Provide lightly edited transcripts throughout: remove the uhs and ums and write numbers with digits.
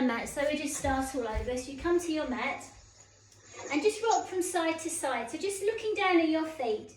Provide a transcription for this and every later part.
Mat, so we just start all over. So you come to your mat and just rock from side to side. So just looking down at your feet.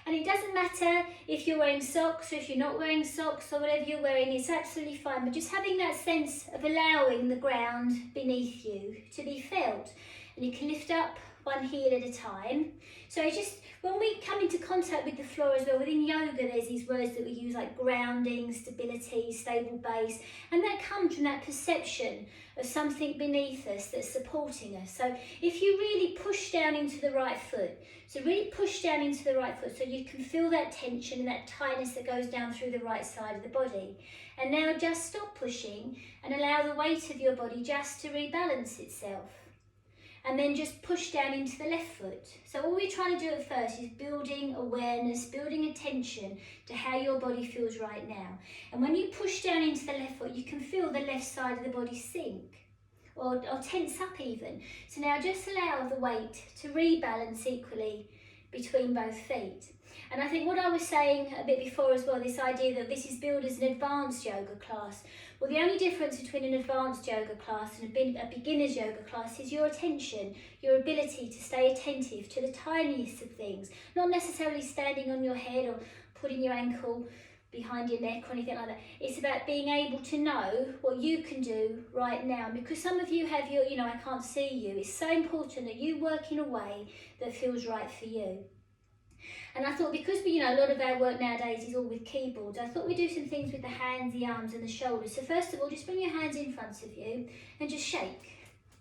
And it doesn't matter if you're wearing socks or if you're not wearing socks or whatever you're wearing, it's absolutely fine. But just having that sense of allowing the ground beneath you to be felt. And you can lift up one heel at a time. So just when we come into contact with the floor as well, within yoga there's these words that we use like grounding, stability, stable base, and that comes from that perception of something beneath us that's supporting us. So if you really push down into the right foot, so really push down into the right foot so you can feel that tension and that tightness that goes down through the right side of the body. And now just stop pushing and allow the weight of your body just to rebalance itself. And then just push down into the left foot. So all we're trying to do at first is building awareness, building attention to how your body feels right now. And when you push down into the left foot, you can feel the left side of the body sink or tense up even. So now just allow the weight to rebalance equally between both feet. And I think what I was saying a bit before as well, this idea that this is billed as an advanced yoga class. Well, the only difference between an advanced yoga class and a beginner's yoga class is your attention, your ability to stay attentive to the tiniest of things, not necessarily standing on your head or putting your ankle behind your neck or anything like that. It's about being able to know what you can do right now. And because some of you have your, I can't see you, it's so important that you work in a way that feels right for you. And I thought because a lot of our work nowadays is all with keyboards, I thought we'd do some things with the hands, the arms and the shoulders. So first of all, just bring your hands in front of you and just shake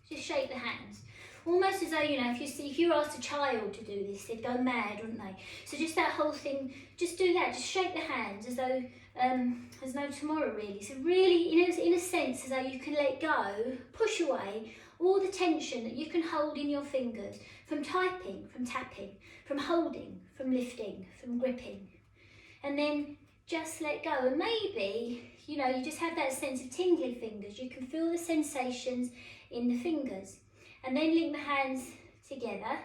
the hands. Almost as though, if you asked a child to do this, they'd go mad, wouldn't they? So just that whole thing, just do that, just shake the hands as though there's no tomorrow really. So really, in a sense, as though you can let go, push away all the tension that you can hold in your fingers from typing, from tapping, from holding, from lifting, from gripping. And then just let go. And maybe, you just have that sense of tingly fingers. You can feel the sensations in the fingers. And then link the hands together,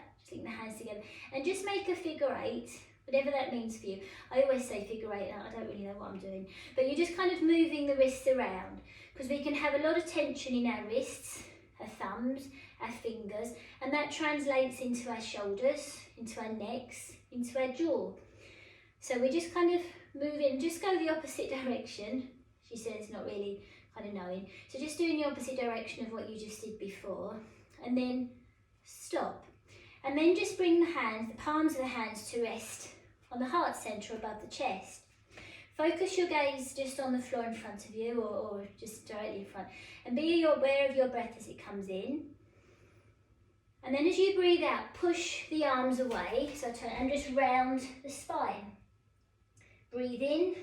and just make a figure eight, whatever that means for you. I always say figure eight, I don't really know what I'm doing, but you're just kind of moving the wrists around, because we can have a lot of tension in our wrists, our thumbs, our fingers, and that translates into our shoulders, into our necks, into our jaw. So we just kind of move in, just go the opposite direction. She says, not really kind of knowing. So just doing the opposite direction of what you just did before. And then stop. And then just bring the hands, the palms of the hands to rest on the heart centre above the chest. Focus your gaze just on the floor in front of you or just directly in front. And be aware of your breath as it comes in. And then as you breathe out, push the arms away. So turn and just round the spine. Breathe in,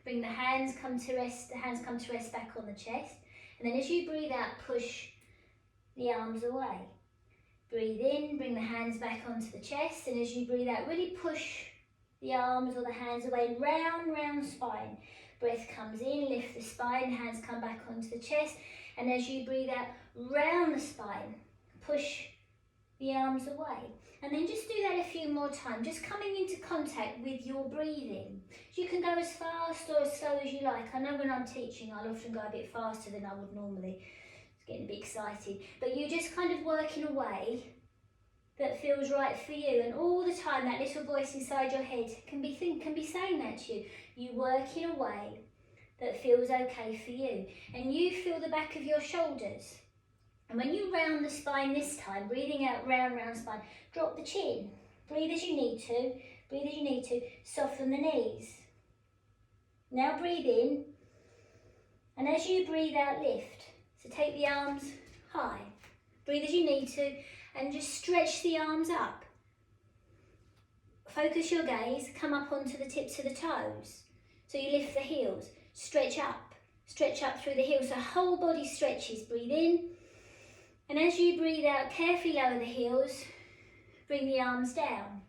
bring the hands come to rest back on the chest. And then as you breathe out, push the arms away. Breathe in, bring the hands back onto the chest, and as you breathe out, really push the arms or the hands away, round spine. Breath comes in, lift the spine, hands come back onto the chest, and as you breathe out, round the spine, push the arms away. And then just do that a few more times, just coming into contact with your breathing. You can go as fast or as slow as you like. I know when I'm teaching, I'll often go a bit faster than I would normally. Getting a bit excited, but you just kind of work in a way that feels right for you, and all the time that little voice inside your head can be saying that to you. You work in a way that feels okay for you, and you feel the back of your shoulders. And when you round the spine this time, breathing out round spine, drop the chin. Breathe as you need to. Soften the knees. Now breathe in, and as you breathe out, lift. So take the arms high, breathe as you need to, and just stretch the arms up. Focus your gaze, come up onto the tips of the toes. So you lift the heels, stretch up through the heels, so whole body stretches. Breathe in, and as you breathe out, carefully lower the heels, bring the arms down.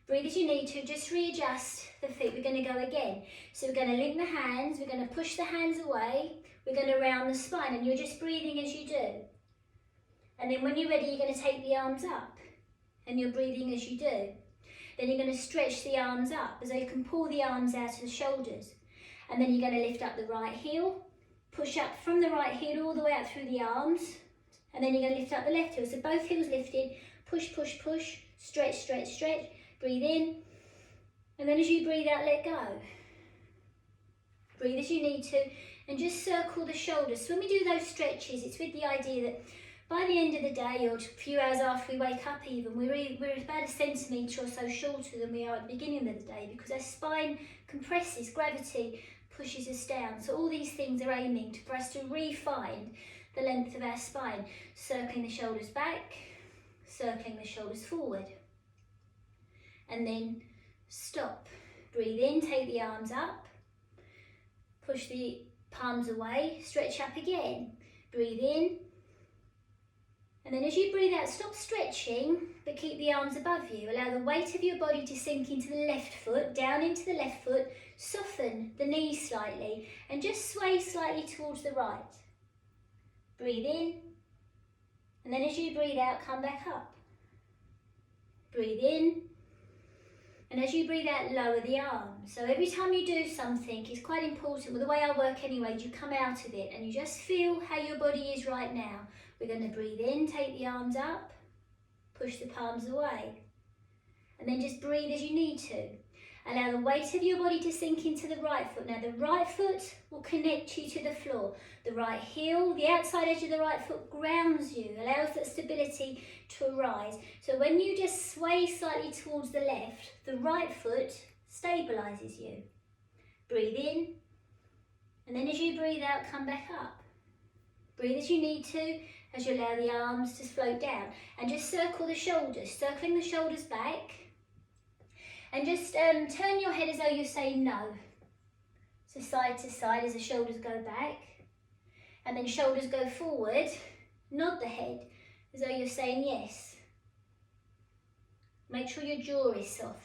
Breathe as you need to, just readjust the feet. We're going to go again. So we're going to link the hands, we're going to push the hands away, we're going to round the spine, and you're just breathing as you do. And then when you're ready, you're going to take the arms up, and you're breathing as you do. Then you're going to stretch the arms up, as though you can pull the arms out of the shoulders. And then you're going to lift up the right heel, Push up from the right heel all the way up through the arms. And then you're going to lift up the left heel. So both heels lifted. Push, push, push. Stretch, stretch, stretch. Breathe in. And then as you breathe out, let go. Breathe as you need to. And just circle the shoulders. So when we do those stretches, it's with the idea that by the end of the day, or a few hours after we wake up even, we're about a centimetre or so shorter than we are at the beginning of the day, because our spine compresses, gravity pushes us down. So all these things are aiming for us to refine the length of our spine. Circling the shoulders back, circling the shoulders forward. And then stop. Breathe in, take the arms up. Push the palms away, stretch up again. Breathe in. And then as you breathe out, stop stretching, but keep the arms above you. Allow the weight of your body to sink into the left foot, down into the left foot. Soften the knees slightly and just sway slightly towards the right. Breathe in. And then as you breathe out, come back up. Breathe in. And as you breathe out, lower the arms. So every time you do something, it's quite important. Well, the way I work anyway, you come out of it and you just feel how your body is right now. We're going to breathe in, take the arms up, push the palms away. And then just breathe as you need to. Allow the weight of your body to sink into the right foot. Now the right foot will connect you to the floor. The right heel, the outside edge of the right foot grounds you, allows that stability to arise. So when you just sway slightly towards the left, the right foot stabilises you. Breathe in, and then as you breathe out, come back up. Breathe as you need to, as you allow the arms to float down. And just circle the shoulders, circling the shoulders back. And just turn your head as though you're saying no. So side to side as the shoulders go back. And then shoulders go forward. Nod the head as though you're saying yes. Make sure your jaw is soft.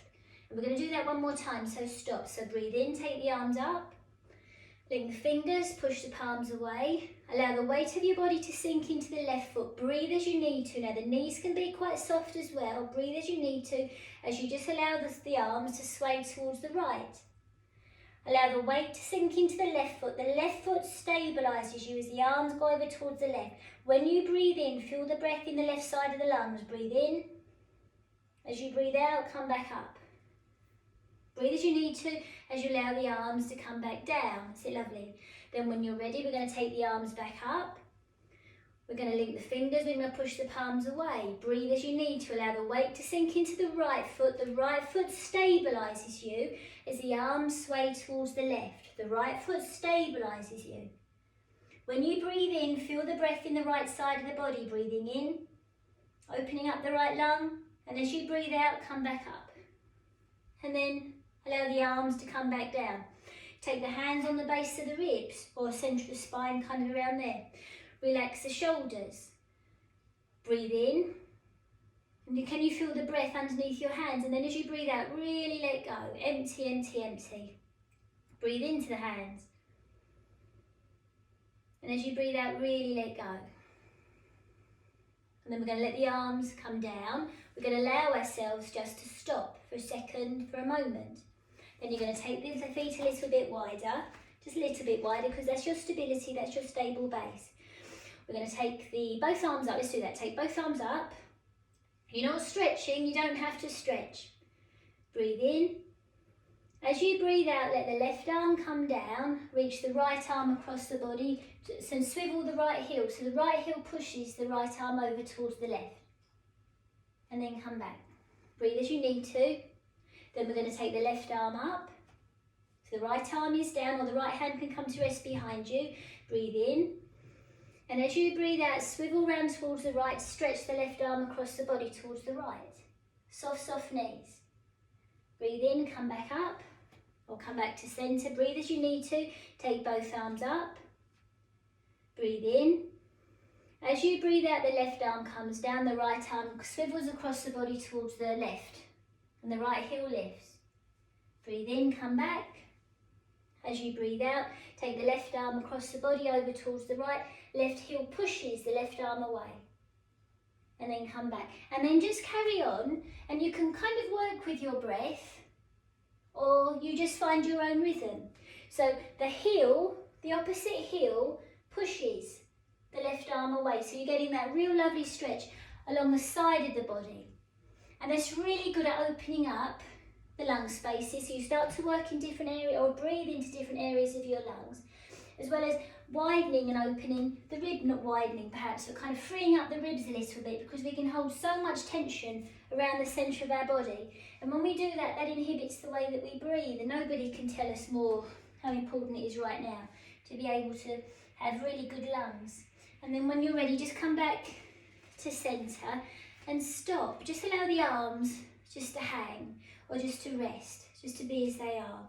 And we're going to do that one more time, so stop. So breathe in, take the arms up. Link the fingers, push the palms away. Allow the weight of your body to sink into the left foot. Breathe as you need to. Now the knees can be quite soft as well. Breathe as you need to, as you just allow the arms to sway towards the right. Allow the weight to sink into the left foot. The left foot stabilises you as the arms go over towards the left. When you breathe in, feel the breath in the left side of the lungs. Breathe in. As you breathe out, come back up. Breathe as you need to, as you allow the arms to come back down. Is it lovely? Then when you're ready, we're going to take the arms back up. We're going to link the fingers, we're going to push the palms away. Breathe as you need to, allow the weight to sink into the right foot. The right foot stabilises you as the arms sway towards the left. The right foot stabilises you. When you breathe in, feel the breath in the right side of the body. Breathing in, opening up the right lung. And as you breathe out, come back up. And then allow the arms to come back down. Take the hands on the base of the ribs or centre of the spine, kind of around there. Relax the shoulders. Breathe in. And can you feel the breath underneath your hands? And then as you breathe out, really let go. Empty, empty, empty. Breathe into the hands. And as you breathe out, really let go. And then we're going to let the arms come down. We're going to allow ourselves just to stop for a second, for a moment. Then you're going to take the feet a little bit wider, just a little bit wider, because that's your stability, that's your stable base. We're going to take both arms up. Let's do that. Take both arms up. You're not stretching, you don't have to stretch. Breathe in. As you breathe out, let the left arm come down, reach the right arm across the body, and swivel the right heel. So the right heel pushes the right arm over towards the left. And then come back. Breathe as you need to. Then we're going to take the left arm up. So the right arm is down, or the right hand can come to rest behind you. Breathe in. And as you breathe out, swivel round towards the right, stretch the left arm across the body towards the right. Soft, soft knees. Breathe in, come back up, or come back to centre. Breathe as you need to. Take both arms up. Breathe in. As you breathe out, the left arm comes down, the right arm swivels across the body towards the left, and the right heel lifts. Breathe in, come back. As you breathe out, take the left arm across the body over towards the right, left heel pushes the left arm away. And then come back. And then just carry on, and you can kind of work with your breath, or you just find your own rhythm. So the heel the opposite heel pushes the left arm away. So you're getting that real lovely stretch along the side of the body. And that's really good at opening up the lung spaces. So you start to work in different areas or breathe into different areas of your lungs, as well as widening and opening the rib, not widening perhaps, but kind of freeing up the ribs a little bit, because we can hold so much tension around the centre of our body. And when we do that, that inhibits the way that we breathe, and nobody can tell us more how important it is right now to be able to have really good lungs. And then when you're ready, just come back to centre and stop. Just allow the arms just to hang or just to rest, just to be as they are.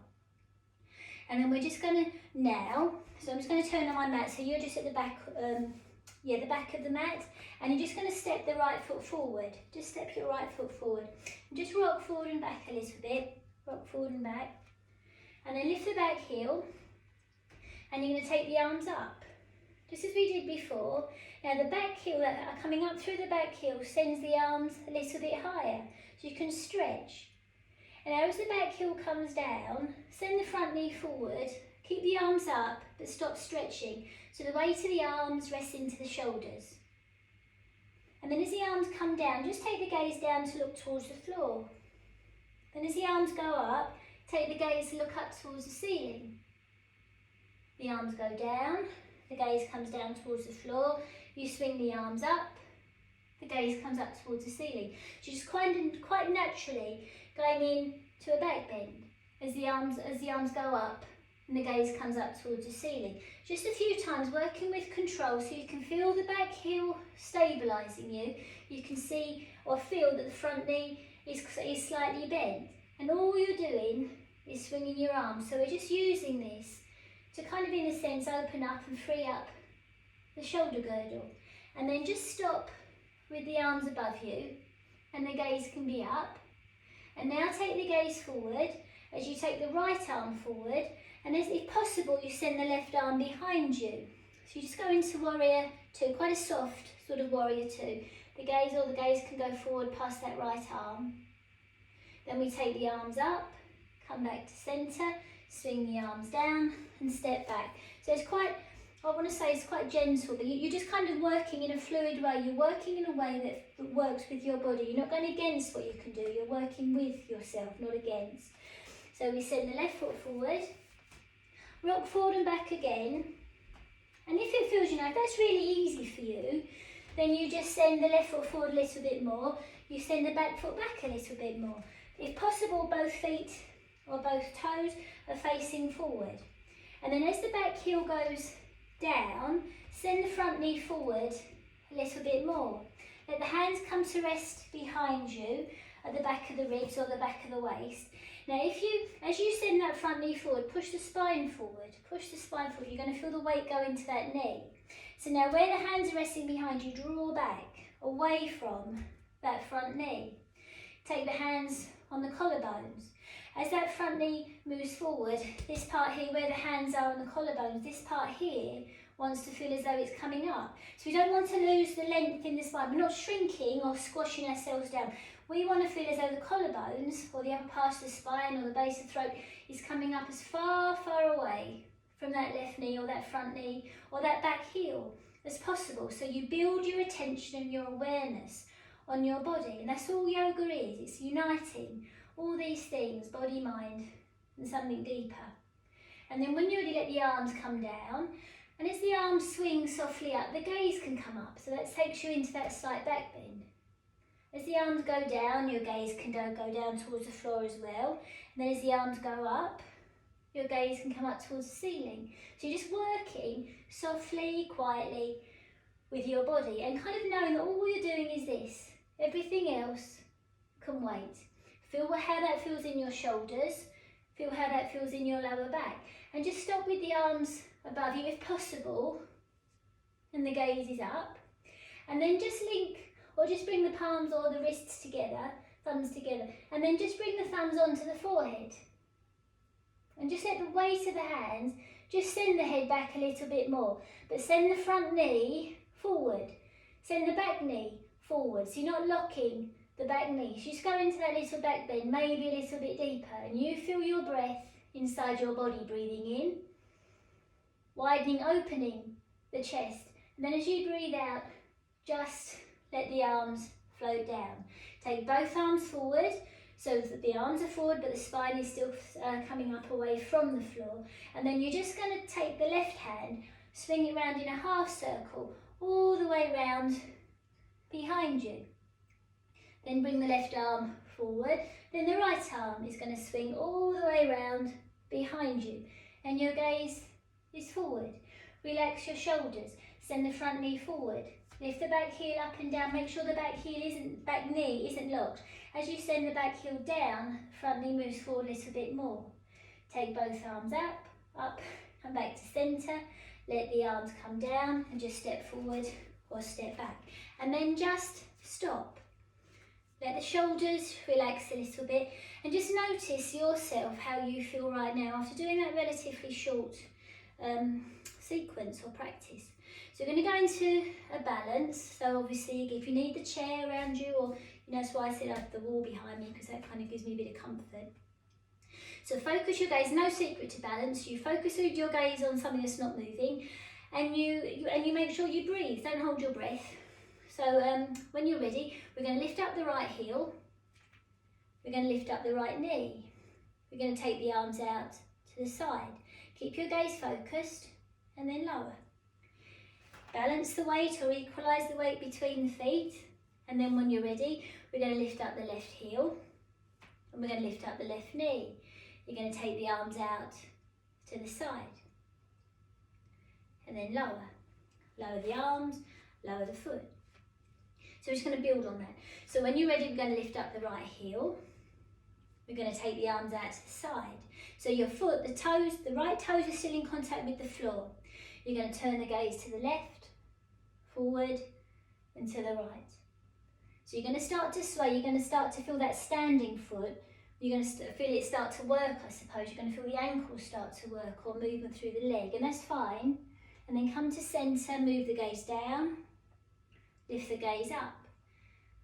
And then we're just going to now, so I'm just going to turn on my mat, so you're just at the back, the back of the mat, and you're just going to step the right foot forward. Just step your right foot forward. And just rock forward and back a little bit, rock forward and back. And then lift the back heel, and you're going to take the arms up, just as we did before. Now the back heel, coming up through the back heel, sends the arms a little bit higher, so you can stretch. And now as the back heel comes down, send the front knee forward, keep the arms up, but stop stretching. So the weight of the arms rests into the shoulders. And then as the arms come down, just take the gaze down to look towards the floor. Then as the arms go up, take the gaze to look up towards the ceiling. The arms go down, the gaze comes down towards the floor, you swing the arms up, the gaze comes up towards the ceiling. So just quite naturally going in to a back bend as the arms go up and the gaze comes up towards the ceiling. Just a few times, working with control, so you can feel the back heel stabilising you. You can see or feel that the front knee is slightly bent, and all you're doing is swinging your arms. So we're just using this to kind of, in a sense, open up and free up the shoulder girdle. And then just stop with the arms above you, and the gaze can be up. And now take the gaze forward as you take the right arm forward, and as if possible you send the left arm behind you. So you just go into warrior two, quite a soft sort of warrior two. The gaze can go forward past that right arm. Then we take the arms up, come back to centre, swing the arms down and step back. So it's quite, I want to say it's quite gentle, but you're just kind of working in a fluid way. You're working in a way that works with your body. You're not going against what you can do. You're working with yourself, not against. So we send the left foot forward, rock forward and back again. And if it feels, if that's really easy for you, then you just send the left foot forward a little bit more. You send the back foot back a little bit more. If possible, both feet or both toes are facing forward. And then as the back heel goes down, send the front knee forward a little bit more. Let the hands come to rest behind you at the back of the ribs or the back of the waist. Now as you send that front knee forward, push the spine forward, you're going to feel the weight go into that knee. So now where the hands are resting behind you, draw back away from that front knee. Take the hands on the collarbones. As that front knee moves forward, this part here where the hands are on the collarbones, this part here wants to feel as though it's coming up. So we don't want to lose the length in the spine. We're not shrinking or squashing ourselves down. We want to feel as though the collarbones or the upper part of the spine or the base of the throat is coming up as far, far away from that left knee or that front knee or that back heel as possible. So you build your attention and your awareness on your body, and that's all yoga is. It's uniting all these things, body, mind, and something deeper. And then when you're ready, let the arms come down, and as the arms swing softly up, the gaze can come up, so that takes you into that slight back bend. As the arms go down, your gaze can go down towards the floor as well. And then as the arms go up, your gaze can come up towards the ceiling. So you're just working softly, quietly with your body, and kind of knowing that all you're doing is this. Everything else can wait. Feel how that feels in your shoulders. Feel how that feels in your lower back. And just stop with the arms above you if possible. And the gaze is up. And then just link, or just bring the palms or the wrists together, thumbs together. And then just bring the thumbs onto the forehead. And just let the weight of the hands, just send the head back a little bit more. But send the front knee forward. Send the back knee forward. So you're not locking the back knee. So just go into that little back bend, maybe a little bit deeper. And you feel your breath inside your body, breathing in widening, opening the chest. And then as you breathe out, just let the arms float down. Take both arms forward so that the arms are forward but the spine is still coming up away from the floor. And then you're just going to take the left hand, swing it round in a half circle all the way round behind you. Then bring the left arm forward. Then the right arm is going to swing all the way round behind you. And your gaze is forward. Relax your shoulders. Send the front knee forward. Lift the back heel up and down. Make sure the back knee isn't locked. As you send the back heel down, front knee moves forward a little bit more. Take both arms up, come back to centre. Let the arms come down and just step forward or step back. And then just stop. Let the shoulders relax a little bit and just notice yourself, how you feel right now after doing that relatively short sequence or practice. So we're going to go into a balance. So obviously if you need the chair around you, or that's why I said I have the wall behind me, because that kind of gives me a bit of comfort. So focus your gaze, no secret to balance. You focus your gaze on something that's not moving, and you make sure you breathe. Don't hold your breath. So when you're ready, we're going to lift up the right heel. We're going to lift up the right knee. We're going to take the arms out to the side. Keep your gaze focused and then lower. Balance the weight or equalise the weight between the feet. And then when you're ready, we're going to lift up the left heel and we're going to lift up the left knee. You're going to take the arms out to the side and then lower. Lower the arms, lower the foot. So we're just going to build on that. So when you're ready, we're going to lift up the right heel. We're going to take the arms out to the side. So your foot, the right toes are still in contact with the floor. You're going to turn the gaze to the left, forward, and to the right. So you're going to start to sway. You're going to start to feel that standing foot. You're going to feel it start to work, I suppose. You're going to feel the ankle start to work, or movement through the leg, and that's fine. And then come to centre, move the gaze down, lift the gaze up.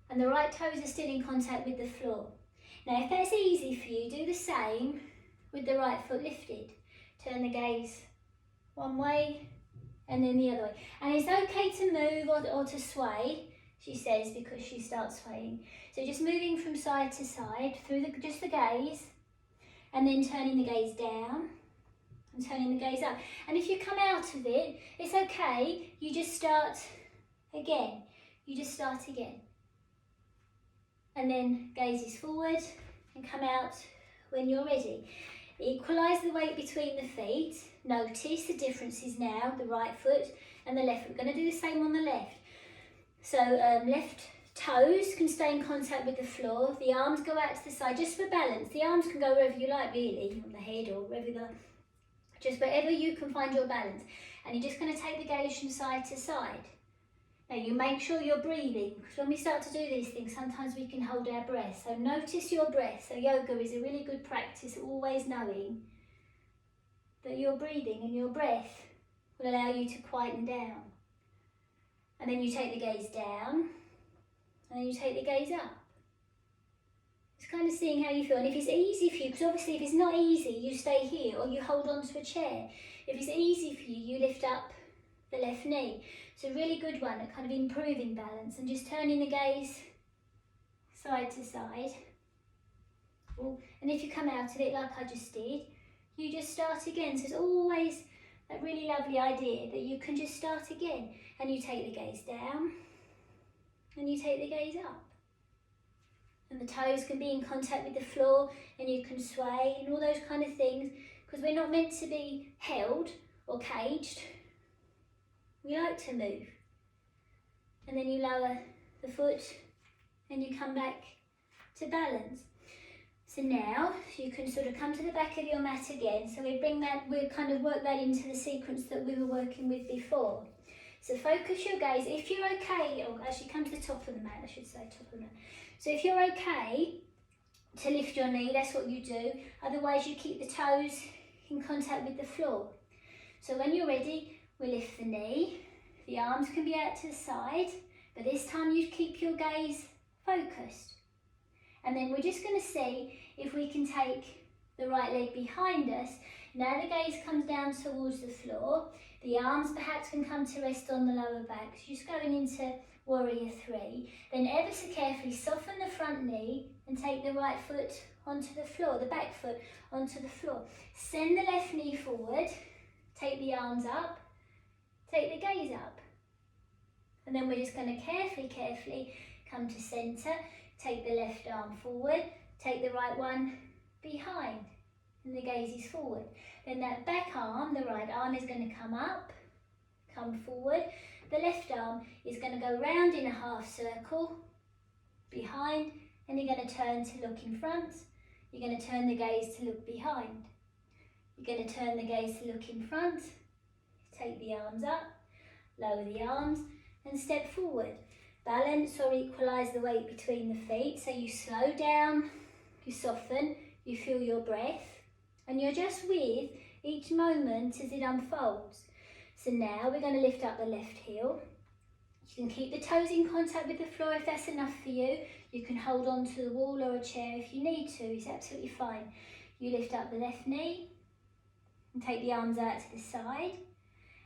And the right toes are still in contact with the floor. Now if that's easy for you, do the same with the right foot lifted. Turn the gaze one way and then the other way. And it's okay to move or to sway, she says, because she starts swaying. So just moving from side to side through just the gaze, and then turning the gaze down and turning the gaze up. And if you come out of it, it's okay. You just start again. You just start again. And then gaze is forward and come out when you're ready. Equalise the weight between the feet. Notice the differences now, the right foot and the left foot. We're going to do the same on the left. So left toes can stay in contact with the floor. The arms go out to the side just for balance. The arms can go wherever you like, really, on the head or wherever just wherever you can find your balance. And you're just going to take the gaze from side to side. Now you make sure you're breathing, because when we start to do these things, sometimes we can hold our breath. So notice your breath. So yoga is a really good practice, always knowing that you're breathing, and your breath will allow you to quieten down. And then you take the gaze down, and then you take the gaze up. It's kind of seeing how you feel. And if it's easy for you, because obviously if it's not easy, you stay here or you hold on to a chair. If it's easy for you, you lift up the left knee. It's a really good one at kind of improving balance and just turning the gaze side to side. And if you come out of it like I just did, you just start again. So it's always that really lovely idea that you can just start again, and you take the gaze down and you take the gaze up. And the toes can be in contact with the floor, and you can sway and all those kind of things, because we're not meant to be held or caged. We like to move. And then you lower the foot and you come back to balance. So now you can sort of come to the back of your mat again. So we kind of work that into the sequence that we were working with before. So focus your gaze. If you're okay, or actually come to the top of the mat, I should say top of the mat. So if you're okay to lift your knee, that's what you do. Otherwise you keep the toes in contact with the floor. So when you're ready, we lift the knee. The arms can be out to the side, but this time you keep your gaze focused. And then we're just going to see if we can take the right leg behind us. Now the gaze comes down towards the floor. The arms perhaps can come to rest on the lower back. So just going into warrior 3. Then ever so carefully soften the front knee and take the right foot onto the floor, the back foot onto the floor. Send the left knee forward, take the arms up, take the gaze up. And then we're just going to carefully come to centre, take the left arm forward, take the right one behind, and the gaze is forward. Then that back arm, the right arm, is going to come up, come forward. The left arm is going to go round in a half circle, behind, and you're going to turn to look in front. You're going to turn the gaze to look behind. You're going to turn the gaze to look in front. Take the arms up, lower the arms, and step forward. Balance or equalise the weight between the feet. So you slow down, you soften, you feel your breath, and you're just with each moment as it unfolds. So now we're going to lift up the left heel. You can keep the toes in contact with the floor if that's enough for you. You can hold on to the wall or a chair if you need to, it's absolutely fine. You lift up the left knee and take the arms out to the side.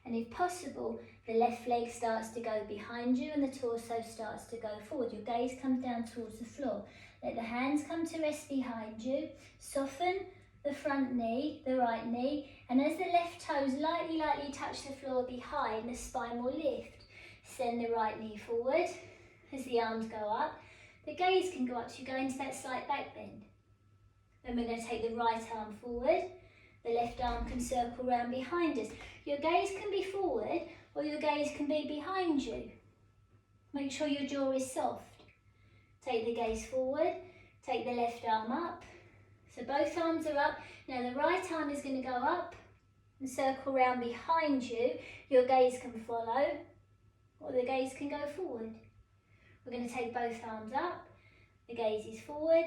And if possible, the left leg starts to go behind you and the torso starts to go forward. Your gaze comes down towards the floor. Let the hands come to rest behind you. Soften the front knee, the right knee, and as the left toes lightly touch the floor behind, the spine will lift. Send the right knee forward as the arms go up. The gaze can go up, so you go into that slight back bend. Then we're going to take the right arm forward. The left arm can circle round behind us. Your gaze can be forward or your gaze can be behind you. Make sure your jaw is soft. Take the gaze forward, take the left arm up. So both arms are up. Now the right arm is going to go up and circle round behind you. Your gaze can follow or the gaze can go forward. We're going to take both arms up. The gaze is forward.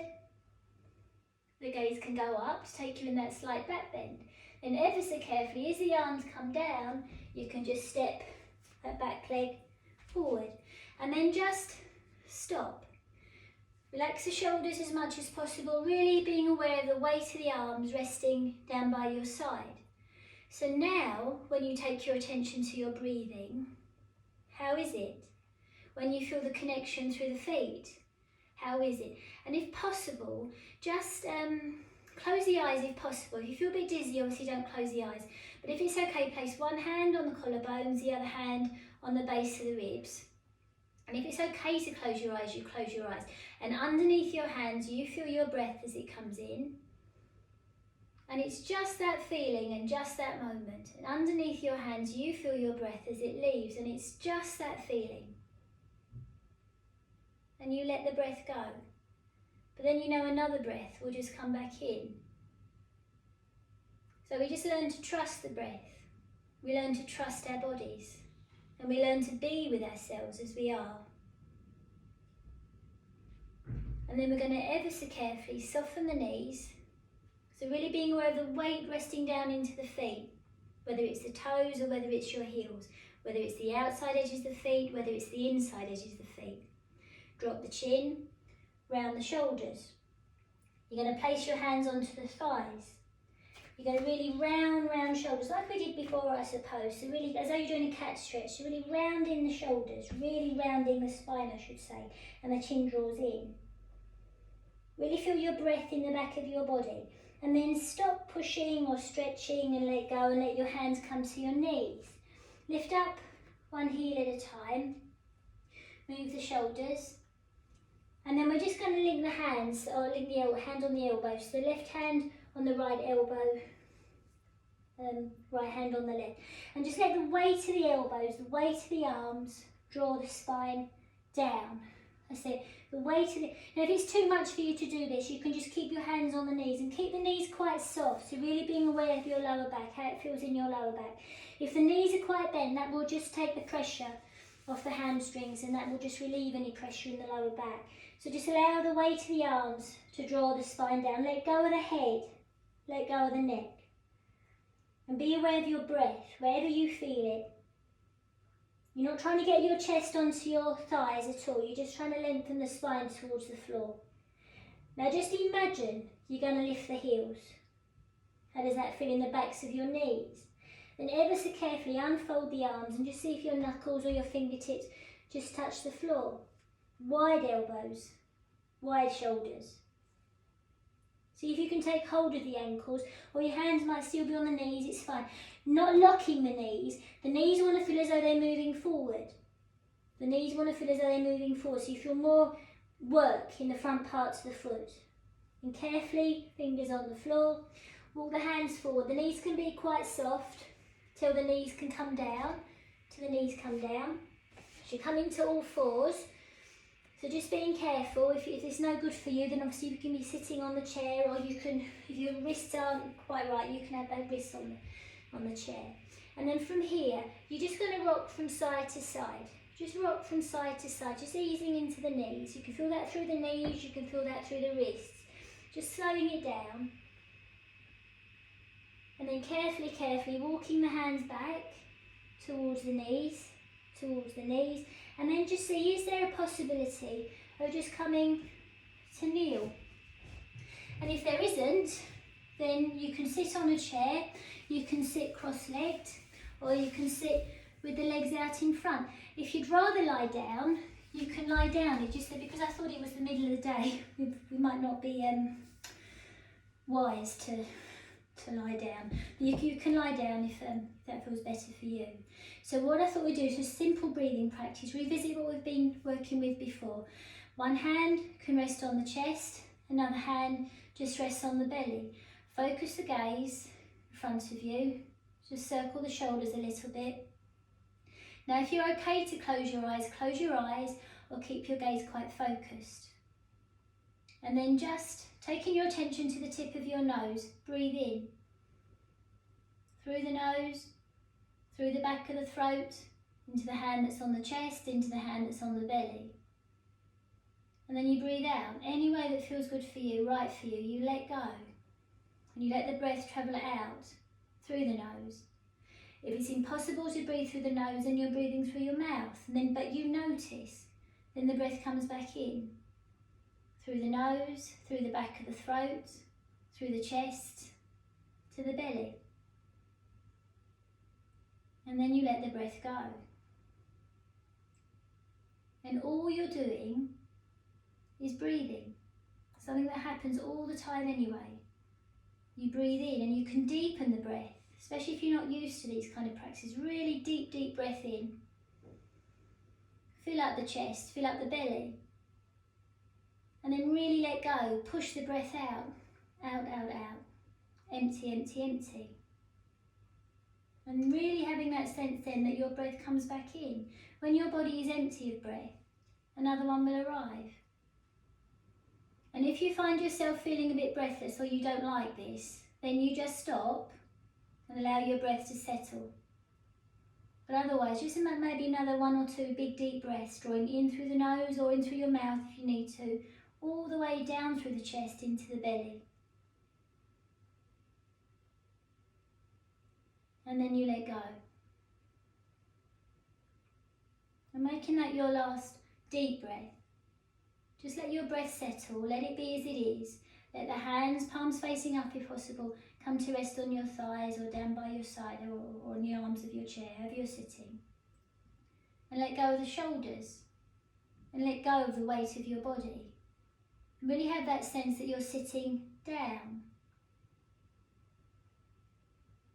The gaze can go up to take you in that slight back bend. Then ever so carefully, as the arms come down, you can just step that back leg forward. And then just stop. Relax the shoulders as much as possible, really being aware of the weight of the arms resting down by your side. So now, when you take your attention to your breathing, how is it? When you feel the connection through the feet, how is it? And if possible, just close the eyes if possible. If you feel a bit dizzy, obviously don't close the eyes. But if it's okay, place one hand on the collarbones, the other hand on the base of the ribs. And if it's okay to close your eyes, you close your eyes. And underneath your hands, you feel your breath as it comes in. And it's just that feeling and just that moment. And underneath your hands, you feel your breath as it leaves. And it's just that feeling. And you let the breath go. But then you know another breath will just come back in. So we just learn to trust the breath. We learn to trust our bodies. And we learn to be with ourselves as we are. And then we're going to ever so carefully soften the knees. So really being aware of the weight resting down into the feet, whether it's the toes or whether it's your heels, whether it's the outside edges of the feet, whether it's the inside edges of the feet. Drop the chin, round the shoulders. You're going to place your hands onto the thighs. You're going to really round shoulders, like we did before, I suppose. So really, as though you're doing a cat stretch, so really rounding the shoulders, really rounding the spine, I should say, and the chin draws in. Really feel your breath in the back of your body. And then stop pushing or stretching and let go and let your hands come to your knees. Lift up one heel at a time. Move the shoulders. And then we're just going to link the hands, or link the hand on the elbow. So left hand on the right elbow, right hand on the left. And just let the weight of the elbows, the weight of the arms, draw the spine down. That's it. The weight of it. Now if it's too much for you to do this, you can just keep your hands on the knees and keep the knees quite soft. So really being aware of your lower back, how it feels in your lower back. If the knees are quite bent, that will just take the pressure off the hamstrings and that will just relieve any pressure in the lower back. So just allow the weight of the arms to draw the spine down. Let go of the head, let go of the neck. And be aware of your breath, wherever you feel it. You're not trying to get your chest onto your thighs at all. You're just trying to lengthen the spine towards the floor. Now just imagine you're going to lift the heels. How does that feel in the backs of your knees? Then ever so carefully unfold the arms and just see if your knuckles or your fingertips just touch the floor. Wide elbows, wide shoulders. See if you can take hold of the ankles, or your hands might still be on the knees, it's fine. Not locking the knees. The knees want to feel as though they're moving forward. The knees want to feel as though they're moving forward, so you feel more work in the front parts of the foot. And carefully, fingers on the floor, walk the hands forward. The knees can be quite soft till the knees can come down, till the knees come down. So you're coming to all fours. So just being careful, if it's no good for you, then obviously you can be sitting on the chair, or you can, if your wrists aren't quite right, you can have both wrists on the chair. And then from here, you're just going to rock from side to side. Just rock from side to side, just easing into the knees. You can feel that through the knees, you can feel that through the wrists. Just slowing it down. And then carefully, carefully walking the hands back towards the knees, and then just see, is there a possibility of just coming to kneel? And if there isn't, then you can sit on a chair, you can sit cross-legged, or you can sit with the legs out in front. If you'd rather lie down, you can lie down. It just because I thought it was the middle of the day, we might not be wise to lie down. You can lie down if that feels better for you. So what I thought we'd do is just simple breathing practice. Revisit what we've been working with before. One hand can rest on the chest, another hand just rests on the belly. Focus the gaze in front of you. Just circle the shoulders a little bit. Now if you're okay to close your eyes or keep your gaze quite focused. And then just taking your attention to the tip of your nose, breathe in. Through the nose, through the back of the throat, into the hand that's on the chest, into the hand that's on the belly. And then you breathe out, any way that feels good for you, right for you, you let go. And you let the breath travel out through the nose. If it's impossible to breathe through the nose, then you're breathing through your mouth. But you notice, then the breath comes back in. Through the nose, through the back of the throat, through the chest, to the belly. And then you let the breath go. And all you're doing is breathing. Something that happens all the time anyway. You breathe in and you can deepen the breath, especially if you're not used to these kind of practices. Really deep, deep breath in. Fill up the chest, fill up the belly. And then really let go. Push the breath out. Out, out, out. Empty, empty, empty. And really having that sense then that your breath comes back in. When your body is empty of breath, another one will arrive. And if you find yourself feeling a bit breathless or you don't like this, then you just stop and allow your breath to settle. But otherwise, just maybe another one or two big deep breaths, drawing in through the nose or in through your mouth if you need to, all the way down through the chest into the belly. And then you let go. And making that your last deep breath. Just let your breath settle, let it be as it is. Let the hands, palms facing up if possible, come to rest on your thighs or down by your side or on the arms of your chair, however you're sitting. And let go of the shoulders. And let go of the weight of your body. And really have that sense that you're sitting down.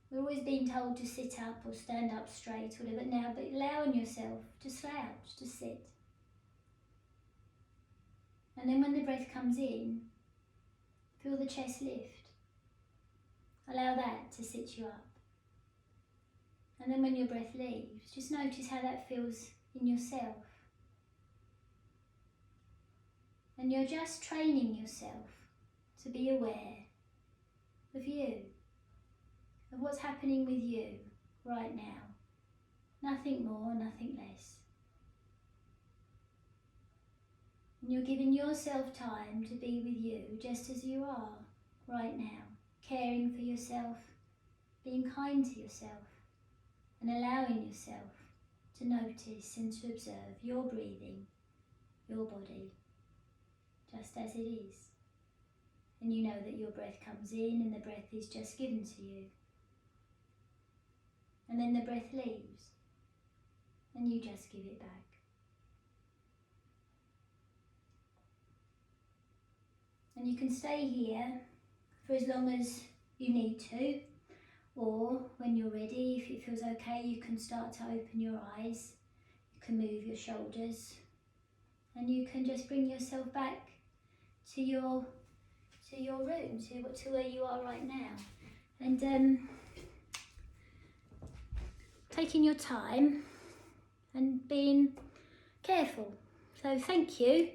We're always being told to sit up or stand up straight, whatever now, but allowing yourself to slouch, to sit. And then when the breath comes in, feel the chest lift. Allow that to sit you up. And then when your breath leaves, just notice how that feels in yourself. And you're just training yourself to be aware of you, of what's happening with you right now. Nothing more, nothing less. And you're giving yourself time to be with you just as you are right now, caring for yourself, being kind to yourself, and allowing yourself to notice and to observe your breathing, your body, just as it is. And you know that your breath comes in and the breath is just given to you. and then the breath leaves, and you just give it back. And you can stay here for as long as you need to, or when you're ready, if it feels okay, you can start to open your eyes, you can move your shoulders, and you can just bring yourself back to your room, to where you are right now. And taking your time and being careful. So thank you.